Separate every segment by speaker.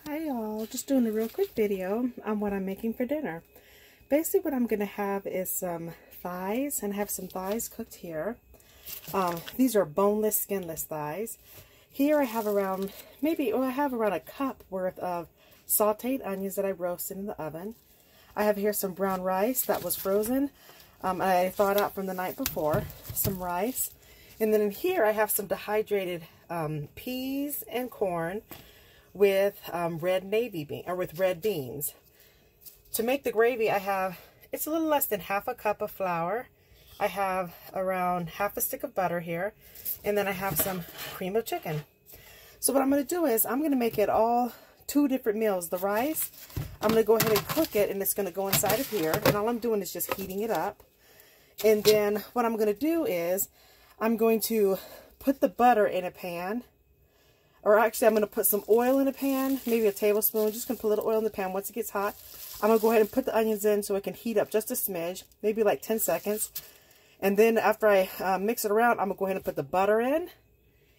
Speaker 1: Hi y'all, just doing a real quick video on what I'm making for dinner. Basically what I'm going to have is some thighs, and I have some thighs cooked here. These are boneless, skinless thighs. Here I have around, I have around a cup worth of sauteed onions that I roasted in the oven. I have here some brown rice that was frozen. I thawed out from the night before, some rice. And then in here I have some dehydrated peas and corn with red beans. To make the gravy, it's a little less than half a cup of flour. I have around half a stick of butter here, and then I have some cream of chicken. So what I'm going to do is I'm going to make it all two different meals. The rice, I'm going to go ahead and cook it, and it's going to go inside of here, and all I'm doing is just heating it up. And then what I'm going to do is I'm going to put the butter in a pan. Or actually, I'm going to put some oil in a pan, maybe a tablespoon. Just going to put a little oil in the pan. Once it gets hot, I'm going to go ahead and put the onions in so it can heat up just a smidge, maybe like 10 seconds. And then after I mix it around, I'm going to go ahead and put the butter in.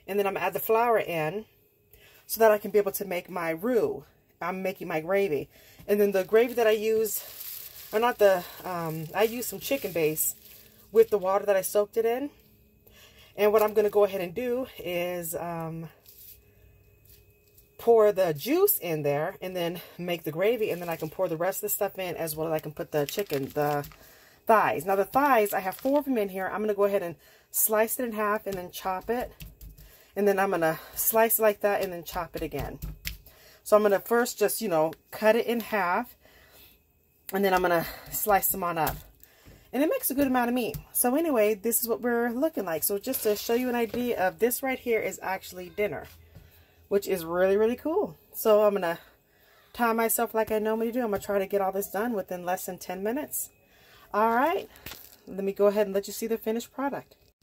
Speaker 1: And then I'm going to add the flour in so that I can be able to make my roux. I'm making my gravy. And then the gravy that I use, I use some chicken base with the water that I soaked it in. And what I'm going to go ahead and do is pour the juice in there and then make the gravy, and then I can pour the rest of the stuff in, as well as I can put the thighs. Now the thighs, I have 4 of them in here. I'm going to go ahead and slice it in half and then chop it. And then I'm going to slice it like that and then chop it again. So I'm going to first just, cut it in half, and then I'm going to slice them on up. And it makes a good amount of meat. So anyway, this is what we're looking like. So just to show you an idea of this right here is actually dinner, which is really, really cool. So I'm going to time myself like I normally do. I'm going to try to get all this done within less than 10 minutes. All right. Let me go ahead and let you see the finished product.